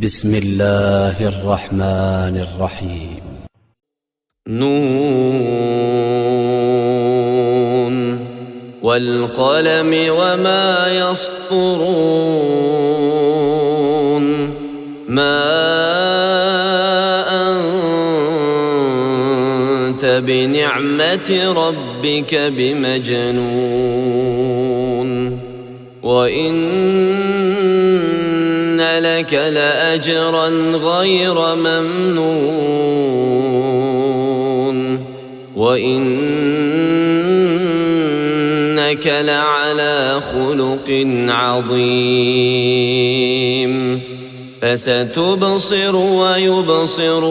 بسم الله الرحمن الرحيم. نون والقلم وما يسطرون ما أنت بنعمة ربك بمجنون وإن لك لأجرا غير ممنون وإنك لعلى خلق عظيم فستبصر ويبصرون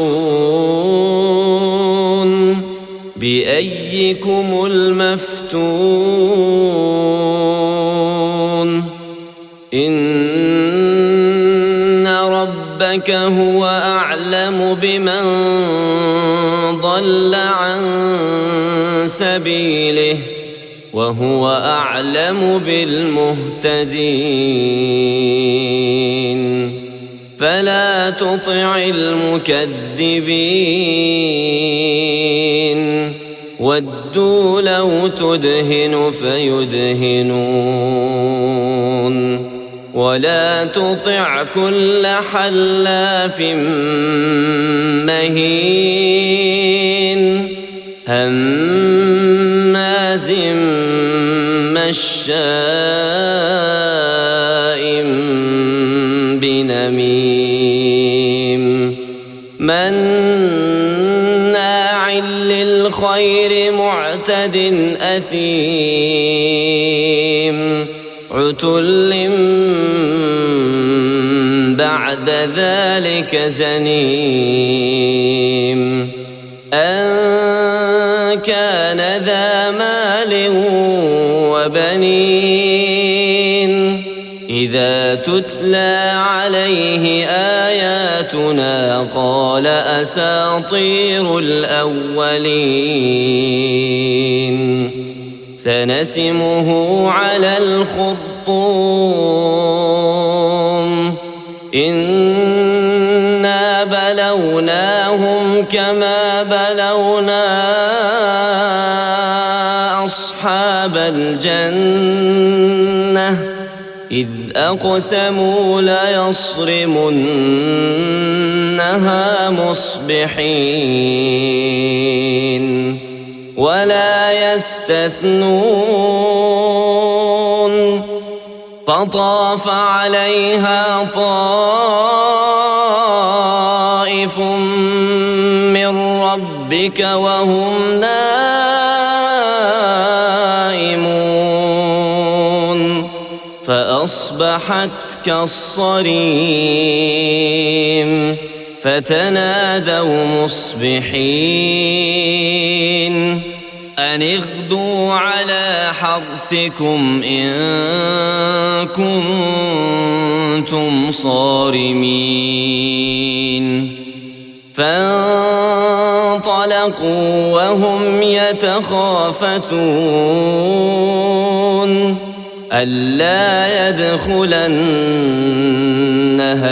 بأيكم المفتون إن ربك هو أعلم بمن ضل عن سبيله وهو أعلم بالمهتدين فلا تطع المكذبين ودوا لو تدهن فيدهنون ولا تطع كل حلاف مهين هماز مشاء بنميم مناع للخير معتد أثيم عتل بعد ذلك زنيم أن كان ذا مال وبنين إذا تتلى عليه آياتنا قال أساطير الأولين سنسمه على الخرطوم إنا بلوناهم كما بلونا أصحاب الجنة إذ أقسموا ليصرمنها مصبحين ولا يستثنون فطاف عليها طائف من ربك وهم نائمون فأصبحت كالصريم فتنادوا مصبحين أن اغدوا على حرثكم إن كنتم صارمين فانطلقوا وهم يتخافتون ألا يدخلنها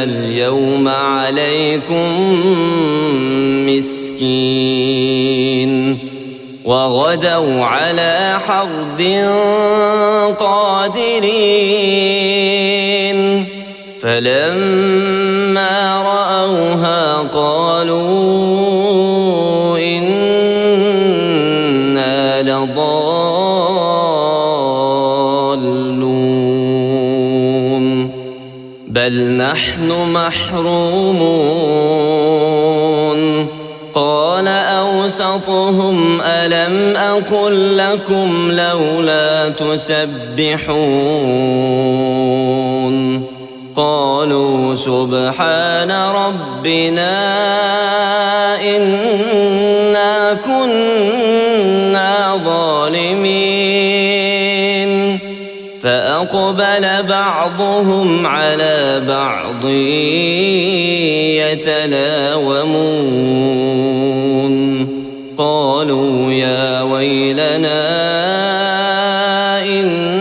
اليوم عليكم مسكين وغدوا على حرد قادرين فلما رأوها قالوا إنا لضالون بل نحن محرومون قال أوسطهم ألم أقل لكم لولا تسبحون قالوا سبحان ربنا إنا كنا ظالمين فأقبل بعضهم على بعض يتلاومون قالوا يا ويلنا إنا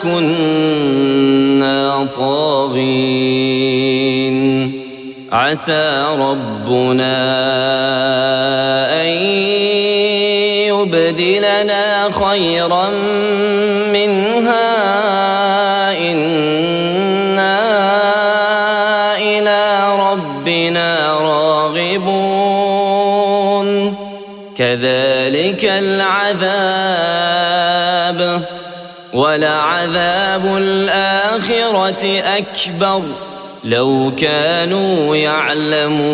كنا طاغين عسى ربنا أن يبدلنا خيرا منها إنا إلى ربنا راغبون كذلك العذاب ولعذاب الآخرة أكبر لو كانوا يعلمون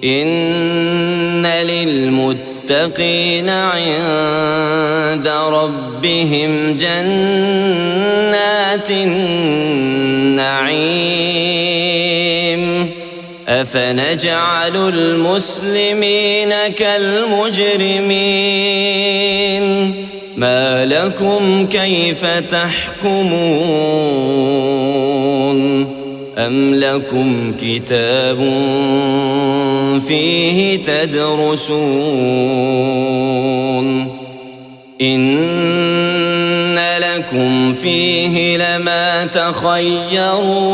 إن للمتقين عند ربهم جنات النعيم أفنجعل المسلمين كالمجرمين ما لكم كيف تحكمون أم لكم كتاب فيه تدرسون إن لكم فيه لما تخيرون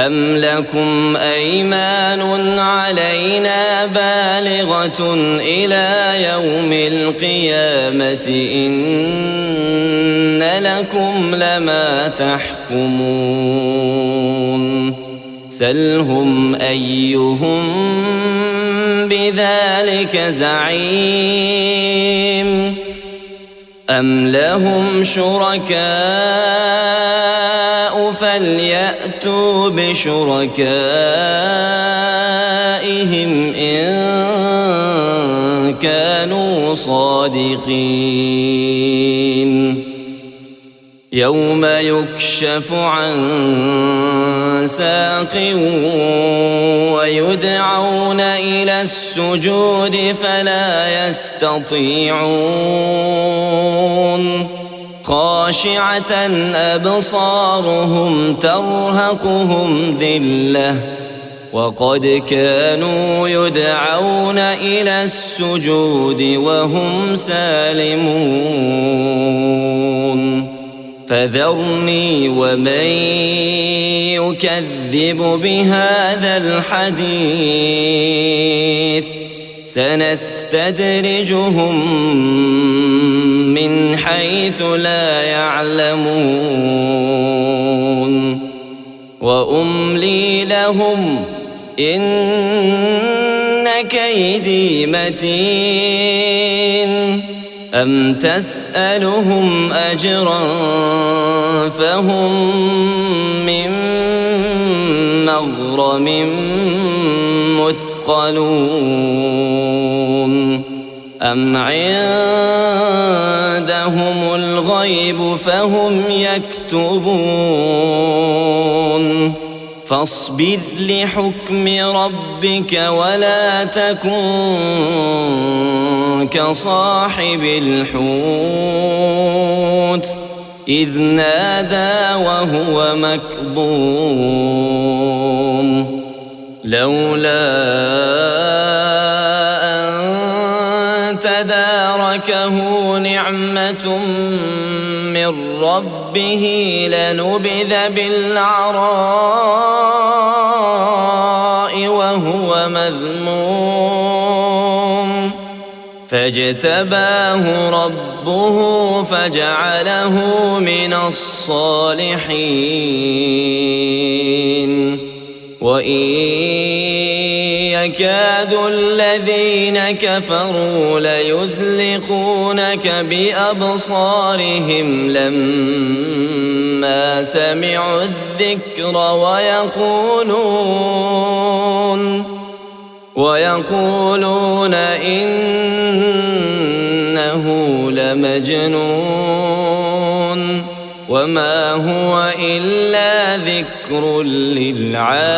أم لكم أيمان علينا بالغة إلى يوم القيامة إن لكم لما تحكمون سلهم أيهم بذلك زعيم أم لهم شركاء فليأتوا بشركائهم إن كانوا صادقين يوم يكشف عن ساق ويدعون إلى السجود فلا يستطيعون خاشعة أبصارهم ترهقهم ذلة وقد كانوا يدعون إلى السجود وهم سالمون فذرني ومن يكذب بهذا الحديث سنستدرجهم من حيث لا يعلمون وأملي لهم إن كيدي متين أم تسألهم أجرا فهم من مغرم مثقلون أم عندهم الغيب فهم يكتبون فاصبر لحكم ربك ولا تكن كصاحب الحوت إذ نادى وهو مكظوم لولا أن تداركه نعمة من ربه لنبذ بالعراء وهو مذموم فاجتباه ربه فجعله من الصالحين وإن يكاد الذين كفروا ليزلقونك بأبصارهم لما سمعوا الذكر ويقولون إنه لمجنون وما هو إلا ذكر للعالمين.